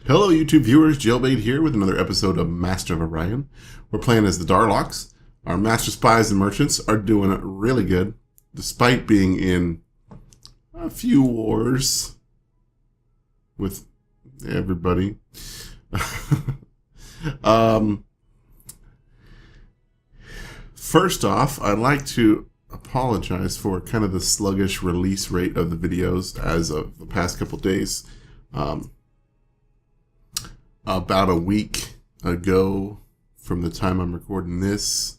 Hello, YouTube viewers. Jaylbayt here with another episode of Master of Orion. We're playing as the Darlocks. Our master spies and merchants are doing really good, despite being in a few wars with everybody. First off, I'd like to apologize for kind of the sluggish release rate of the videos as of the past couple days. About a week ago from the time I'm recording this,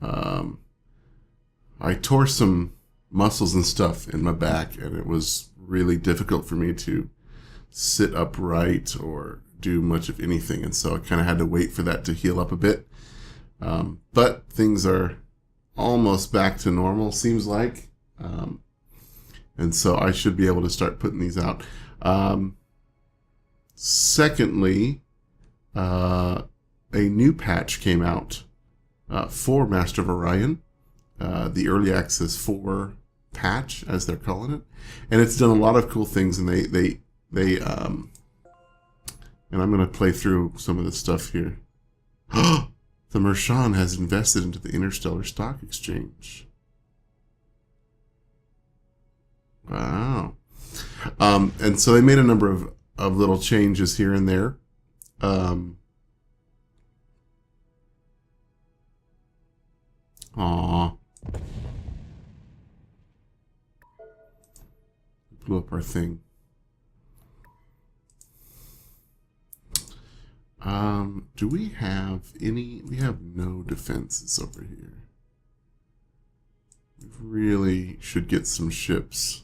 I tore some muscles and stuff in my back, and it was really difficult for me to sit upright or do much of anything, and so I kind of had to wait for that to heal up a bit. But things are almost back to normal, seems like, and so I should be able to start putting these out. Secondly, a new patch came out for Master of Orion, the Early Access 4 patch, as they're calling it, and it's done a lot of cool things. And and I'm going to play through some of the stuff here. The Mershon has invested into the Interstellar Stock Exchange. Wow. And so they made a number of little changes here and there. Blew up our thing. Do we have any? We have no defenses over here. We really should get some ships.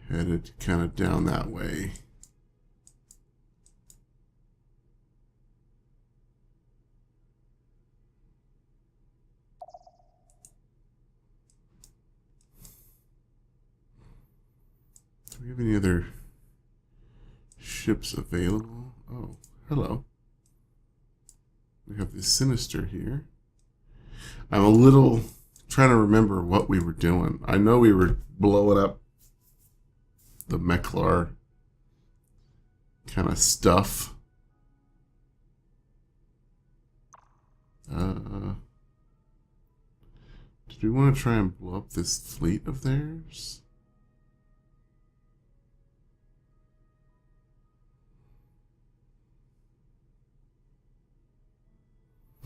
Headed kind of down that way. Do we have any other ships available? Oh, hello. We have the Sinister here. I'm a little trying to remember what we were doing. I know we were blowing up the Meklar kind of stuff. Did we want to try and blow up this fleet of theirs?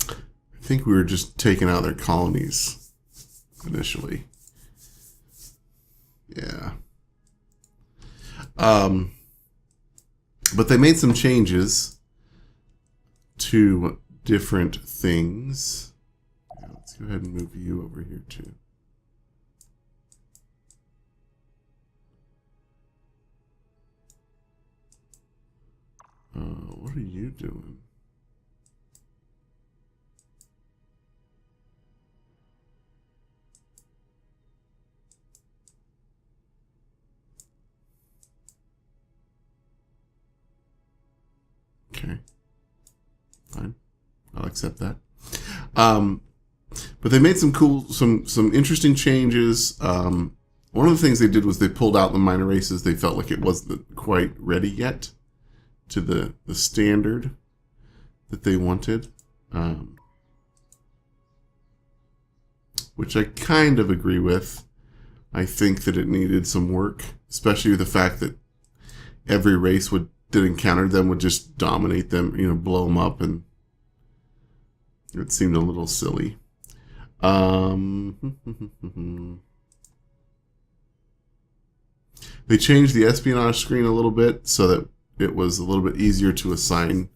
I think we were just taking out their colonies initially. Yeah. But they made some changes to different things. Yeah, let's go ahead and move you over here too. What are you doing? Okay, fine. I'll accept that. But they made some interesting changes. One of the things they did was they pulled out the minor races. They felt like it wasn't quite ready yet to the standard that they wanted, which I kind of agree with. I think that it needed some work, especially with the fact that every race that encountered them would just dominate them, blow them up, and it seemed a little silly. They changed the espionage screen a little bit so that it was a little bit easier to assign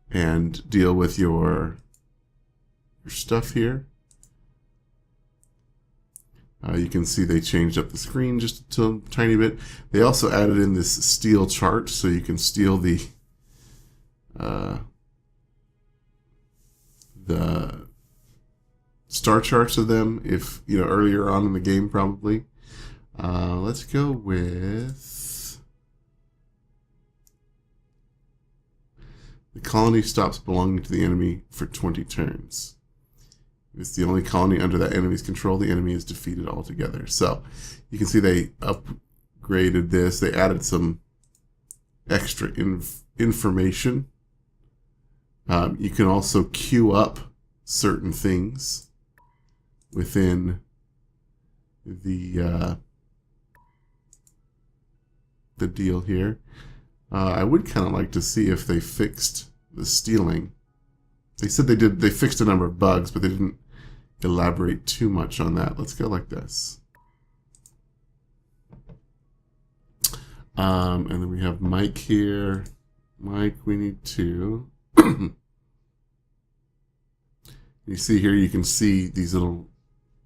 and deal with your stuff here. You can see they changed up the screen just a tiny bit. They also added in this steal chart, so you can steal the star charts of them if earlier on in the game, probably. Let's go with the colony stops belonging to the enemy for 20 turns. it's the only colony under that enemy's control. The enemy is defeated altogether. So you can see they upgraded this. They added some extra information. You can also queue up certain things within the deal here. I would kind of like to see if they fixed the stealing. They said they did. They fixed a number of bugs, but they didn't elaborate too much on that. Let's go like this. And then we have Mike here. Mike, we need to. You see here, you can see these little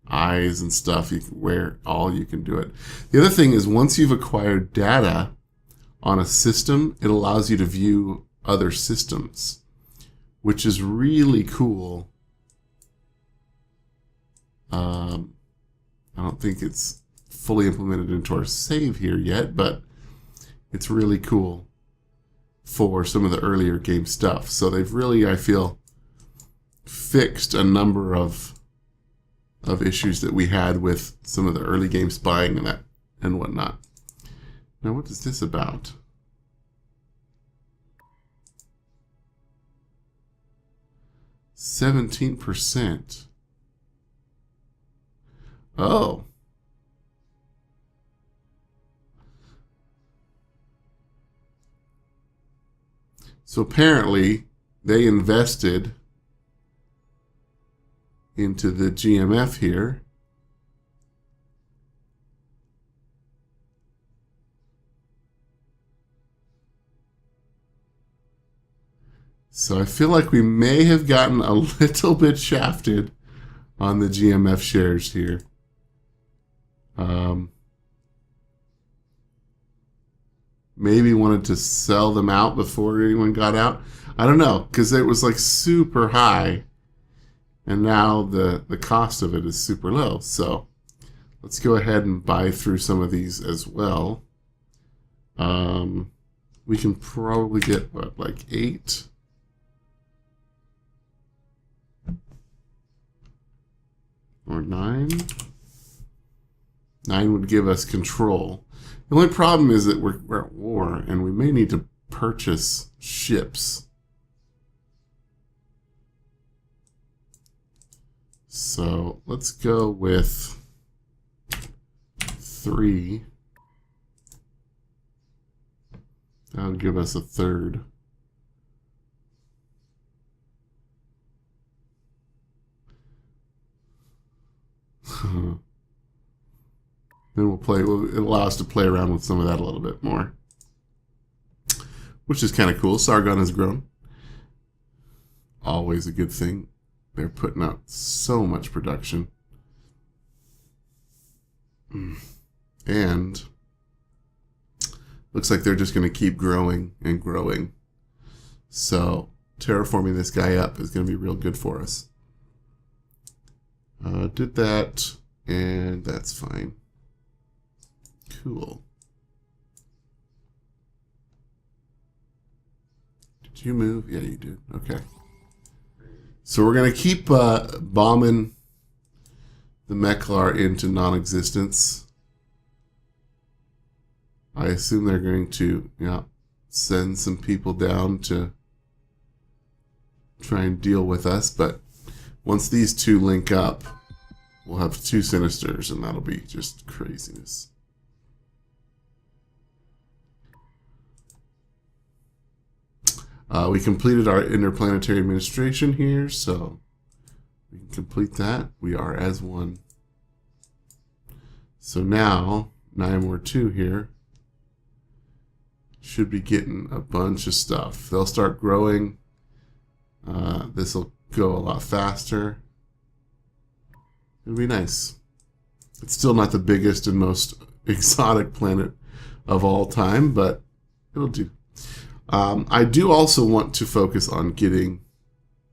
eyes and stuff. You can wear all, you can do it. The other thing is, once you've acquired data on a system, it allows you to view other systems, which is really cool. I don't think it's fully implemented into our save here yet, but it's really cool for some of the earlier game stuff. So they've really, I feel, fixed a number of issues that we had with some of the early game spying and that and whatnot. Now, what is this about? %. Oh. So apparently they invested into the GMF here. So I feel like we may have gotten a little bit shafted on the GMF shares here. Maybe wanted to sell them out before anyone got out. I don't know, because it was like super high. And now the cost of it is super low. So let's go ahead and buy through some of these as well. We can probably get, what, like 8? Or 9? 9 would give us control. The only problem is that we're at war, and we may need to purchase ships. So let's go with 3. That'll give us a third. Then we'll play. It'll allow us to play around with some of that a little bit more, which is kind of cool. Sargon has grown. Always a good thing. They're putting out so much production. And looks like they're just going to keep growing and growing. So terraforming this guy up is going to be real good for us. Did that, and that's fine. Cool. Did you move? Yeah, you did. Okay. So we're going to keep bombing the Meklar into non-existence. I assume they're going to, send some people down to try and deal with us. But once these two link up, we'll have 2 Sinisters, and that'll be just craziness. We completed our interplanetary administration here, so we can complete that. We are as one. So now, Nyamor 2 here should be getting a bunch of stuff. They'll start growing. This will go a lot faster. It'll be nice. It's still not the biggest and most exotic planet of all time, but it'll do. I do also want to focus on getting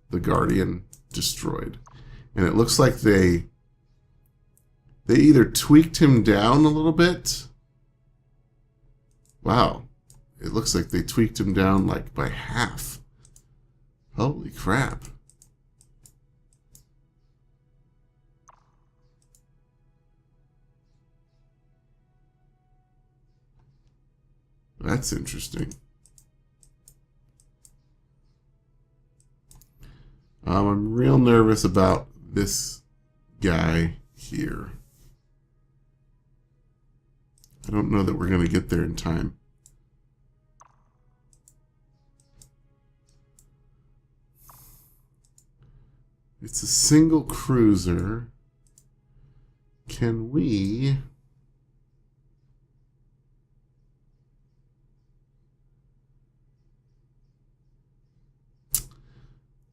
the Guardian destroyed. And it looks like they either tweaked him down a little bit. Wow. It looks like they tweaked him down like by half. Holy crap. that's interesting. I'm real nervous about this guy here. I don't know that we're going to get there in time. It's a single cruiser. Can we...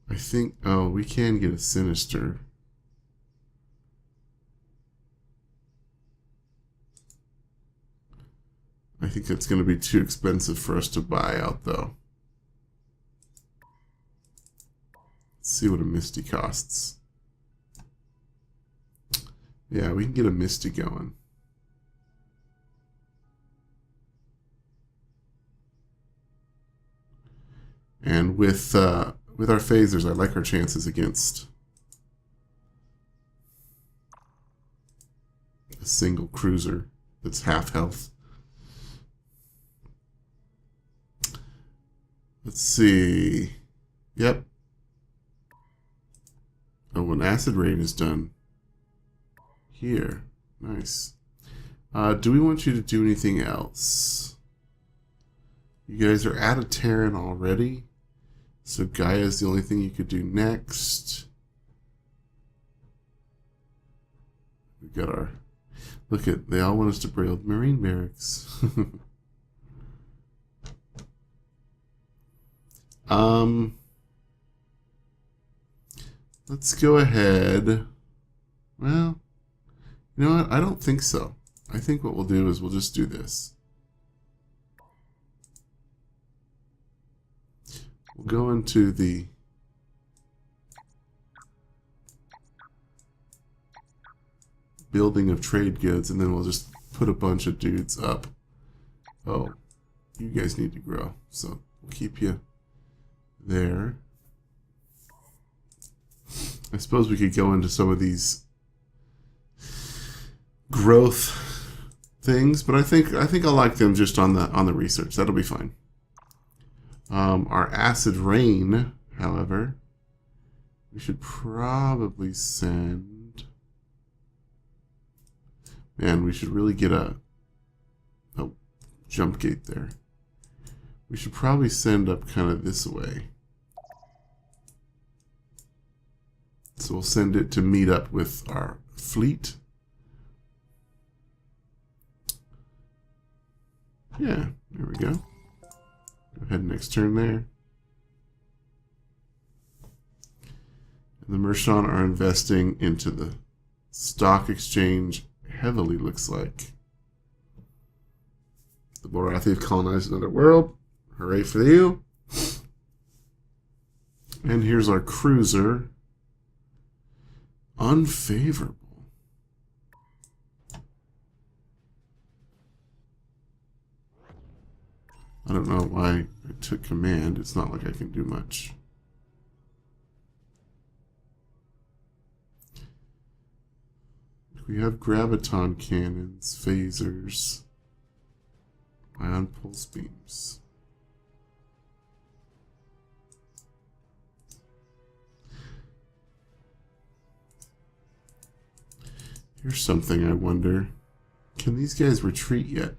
I think... Oh, we can get a Sinister. I think that's going to be too expensive for us to buy out, though. Let's see what a Misty costs. Yeah, we can get a Misty going. And with our phasers, I like our chances against a single cruiser that's half health. Let's see. Yep. Oh, an acid rain is done. Here. Nice. Do we want you to do anything else? You guys are out of Terran already. So Gaia is the only thing you could do next. We got our... Look at, they all want us to build Marine barracks. Let's go ahead. Well, you know what? I don't think so. I think what we'll do is we'll just do this. We'll go into the building of trade goods, and then we'll just put a bunch of dudes up. Oh, you guys need to grow, so we'll keep you there. I suppose we could go into some of these growth things, but I think I like them just on the research. That'll be fine. Our acid rain, however, we should probably send. Man, we should really get a jump gate there. We should probably send up kind of this way. So we'll send it to meet up with our fleet. Yeah, there we go. Go ahead, next turn there. And the Mershon are investing into the stock exchange heavily, looks like. The Borathi have colonized another world. Hooray for you. And here's our cruiser. Unfavorable. I don't know why I took command. It's not like I can do much. We have graviton cannons, phasers, ion pulse beams. Here's something I wonder. Can these guys retreat yet?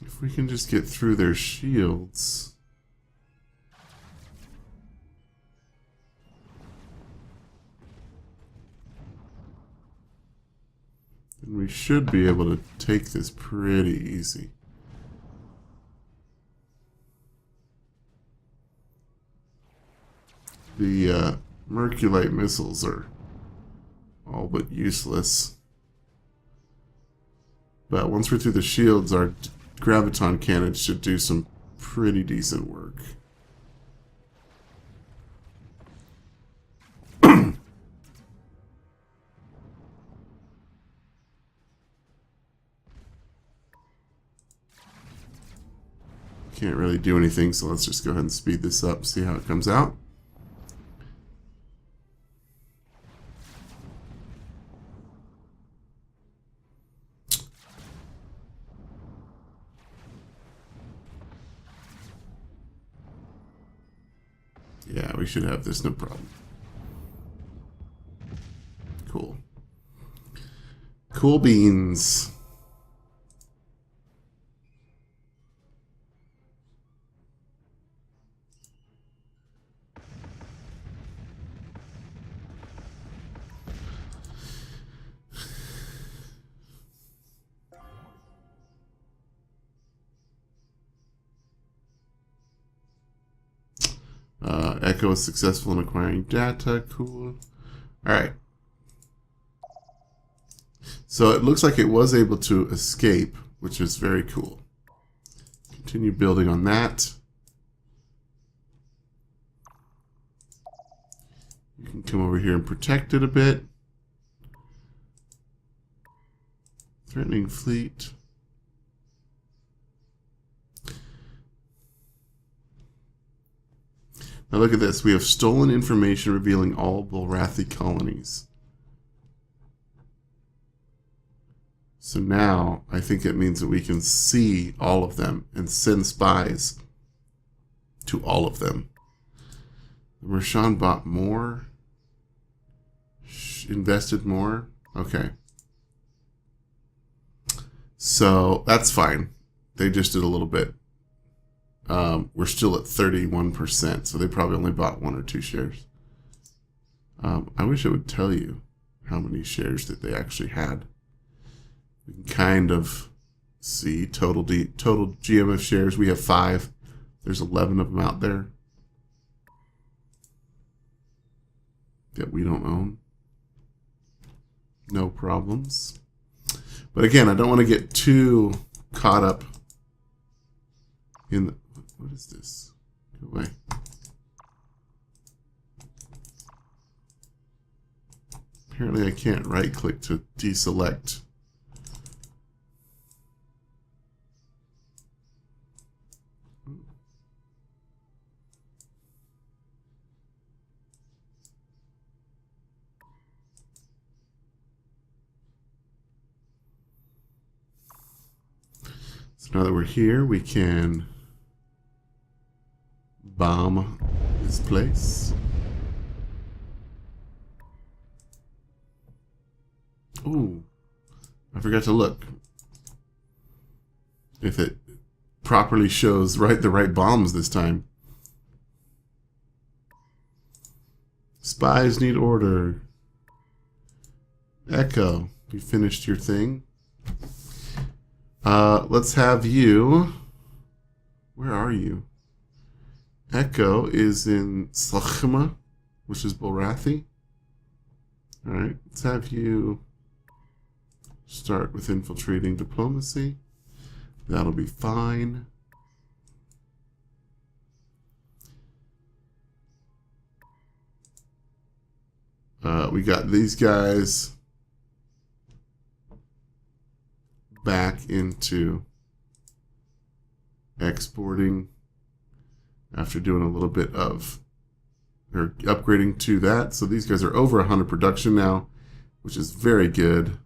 If we can just get through their shields. And we should be able to take this pretty easy. The Merculite missiles are all but useless. But once we're through the shields, our graviton cannons should do some pretty decent work. Can't really do anything, so let's just go ahead and speed this up, see how it comes out. Yeah, we should have this, no problem. Cool. Cool beans. Echo is successful in acquiring data. Cool. Alright. So it looks like it was able to escape, which is very cool. Continue building on that. You can come over here and protect it a bit. Threatening fleet. Now look at this. We have stolen information revealing all Bulrathi colonies. So now I think it means that we can see all of them and send spies to all of them. Roshan bought more. Invested more. Okay. So that's fine. They just did a little bit. We're still at 31%, so they probably only bought 1 or 2 shares. I wish it would tell you how many shares that they actually had. We can kind of see total GMF shares. We have 5. There's 11 of them out there that we don't own. No problems. But again, I don't want to get too caught up in the... What is this? Go away. Apparently I can't right-click to deselect. So now that we're here, we can bomb this place. Ooh, I forgot to look if it properly shows the right bombs this time. Spies need order. Echo, you finished your thing. Let's have you. Where are you? Echo is in Slakhma, which is Bulrathi. Alright, let's have you start with infiltrating diplomacy. That'll be fine. We got these guys back into exporting after doing a little bit of or upgrading to that. So these guys are over 100 production now, which is very good.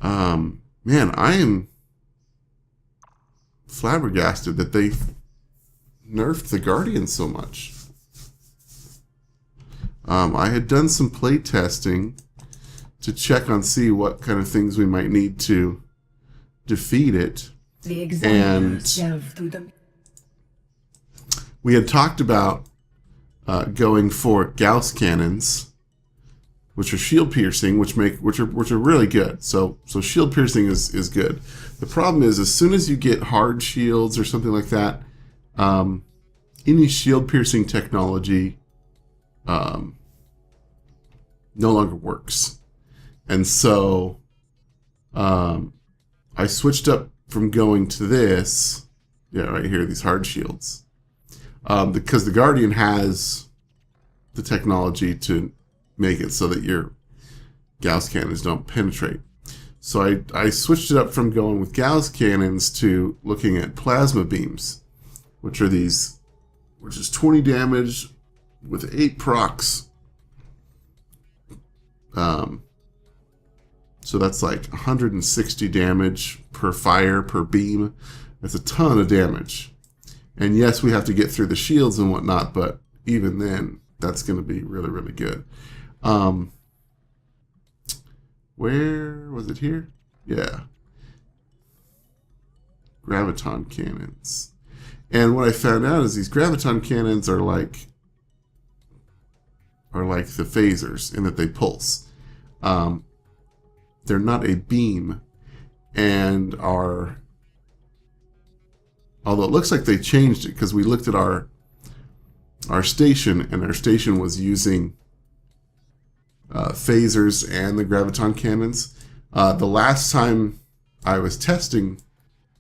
Man, I am flabbergasted that they nerfed the Guardian so much. I had done some play testing to check on see what kind of things we might need to defeat it. And we had talked about going for Gauss cannons, which are shield piercing, which are really good. So shield piercing is good. The problem is, as soon as you get hard shields or something like that, any shield piercing technology no longer works. And so I switched up from going to this, right here, these hard shields, because the Guardian has the technology to make it so that your Gauss cannons don't penetrate. So I switched it up from going with Gauss cannons to looking at plasma beams, which is 20 damage with 8 procs. So that's like 160 damage per fire, per beam. That's a ton of damage. And yes, we have to get through the shields and whatnot, but even then, that's going to be really, really good. Where was it here? Yeah. Graviton cannons. And what I found out is these graviton cannons are like the phasers in that they pulse. They're not a beam, and although it looks like they changed it because we looked at our station, and our station was using phasers and the graviton cannons. The last time I was testing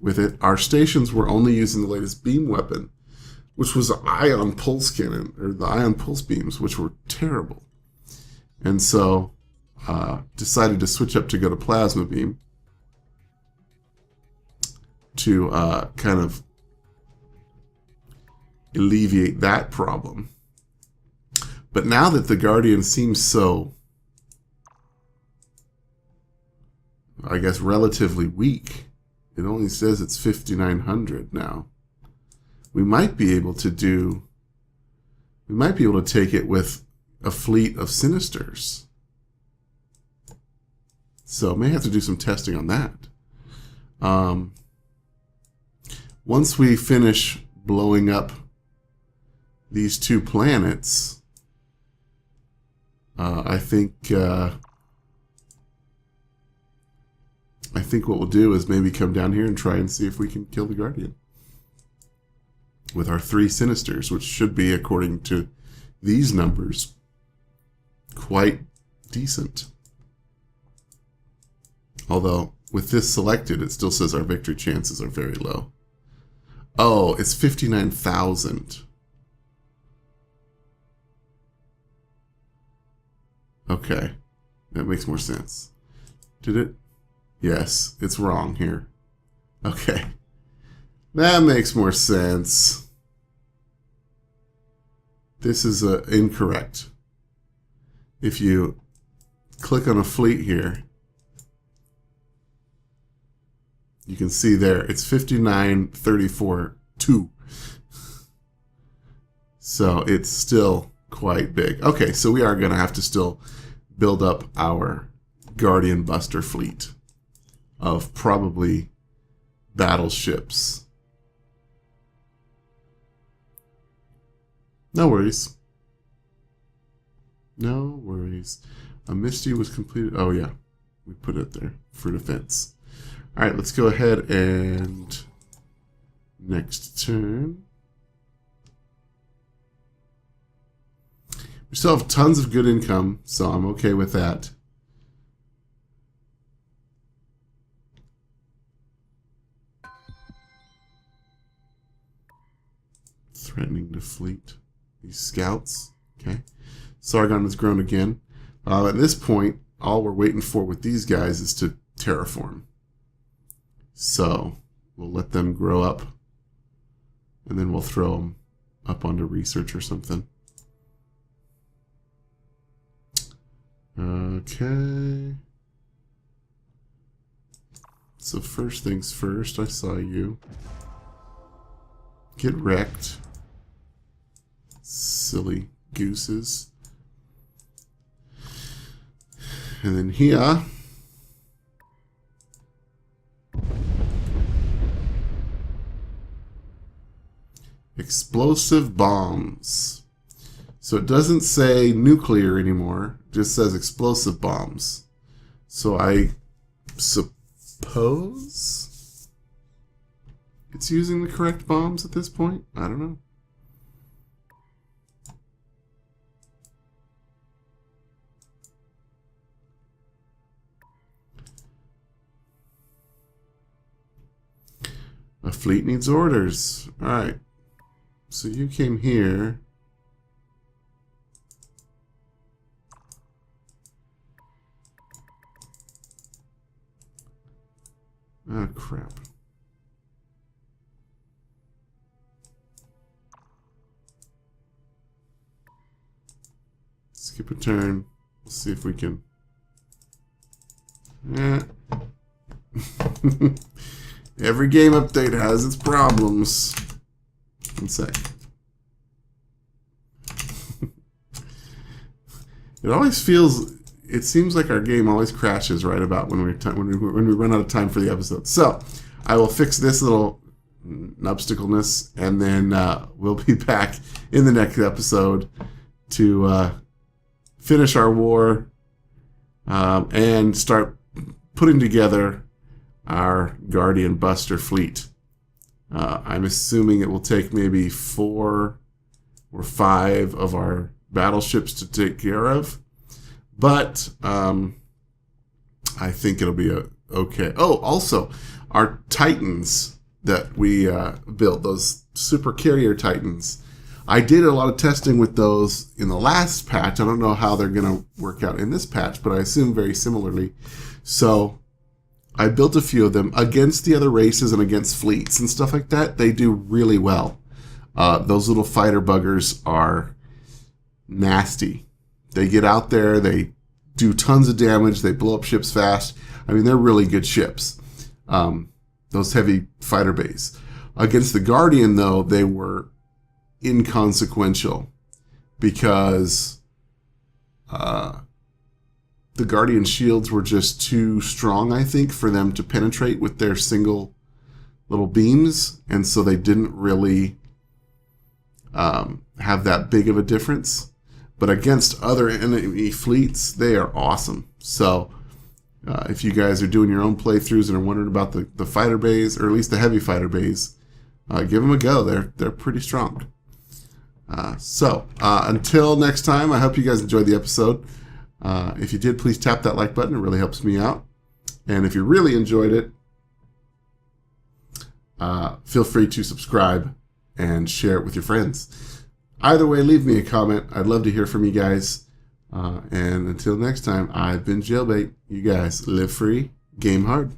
with it, our stations were only using the latest beam weapon, which was the ion pulse cannon, or the ion pulse beams, which were terrible. And so decided to switch up to go to plasma beam to kind of alleviate that problem. But now that the Guardian seems so, I guess, relatively weak, it only says it's 5,900 now. We might be able to take it with a fleet of Sinisters. So may have to do some testing on that. Once we finish blowing up these 2 planets, I think what we'll do is maybe come down here and try and see if we can kill the Guardian with our 3 Sinisters, which should be, according to these numbers, quite decent. Although, with this selected, it still says our victory chances are very low. Oh, it's 59,000. Okay. That makes more sense. Did it? Yes, it's wrong here. Okay. That makes more sense. This is incorrect. If you click on a fleet here, you can see there, it's 59,34,2. So it's still quite big. Okay, so we are going to have to still build up our Guardian Buster fleet of probably battleships. No worries. No worries. A Misty was completed. Oh, yeah. We put it there for defense. All right, let's go ahead and next turn. We still have tons of good income, so I'm okay with that. Threatening to fleet these scouts. Okay. Sargon has grown again. At this point, all we're waiting for with these guys is to terraform. So we'll let them grow up, and then we'll throw them up onto research or something. Okay. So first things first, I saw you. Get wrecked. Silly gooses. And then here. Explosive bombs. So it doesn't say nuclear anymore. It just says explosive bombs. So I suppose it's using the correct bombs at this point. I don't know. A fleet needs orders. All right. So you came here. Oh, crap. Skip a turn. Let's see if we can. Every game update has its problems. One sec. It always feels. It seems like our game always crashes right about when we run out of time for the episode. So I will fix this little obstacleness, and then we'll be back in the next episode to finish our war and start putting together our Guardian Buster fleet. I'm assuming it will take maybe 4 or 5 of our battleships to take care of. But I think it'll be okay. Oh, also, our Titans that we built, those super carrier Titans, I did a lot of testing with those in the last patch. I don't know how they're going to work out in this patch, but I assume very similarly. So I built a few of them against the other races and against fleets and stuff like that. They do really well. Those little fighter buggers are nasty. They get out there, they do tons of damage, they blow up ships fast. I mean, they're really good ships, those heavy fighter bays. Against the Guardian, though, they were inconsequential because the Guardian shields were just too strong, I think, for them to penetrate with their single little beams, and so they didn't really have that big of a difference. But against other enemy fleets, they are awesome. So if you guys are doing your own playthroughs and are wondering about the fighter bays, or at least the heavy fighter bays, give them a go. They're pretty strong. So until next time, I hope you guys enjoyed the episode. If you did, please tap that like button. It really helps me out. And if you really enjoyed it, feel free to subscribe and share it with your friends. Either way, leave me a comment. I'd love to hear from you guys. And until next time, I've been Jaylbayt. You guys live free, game hard.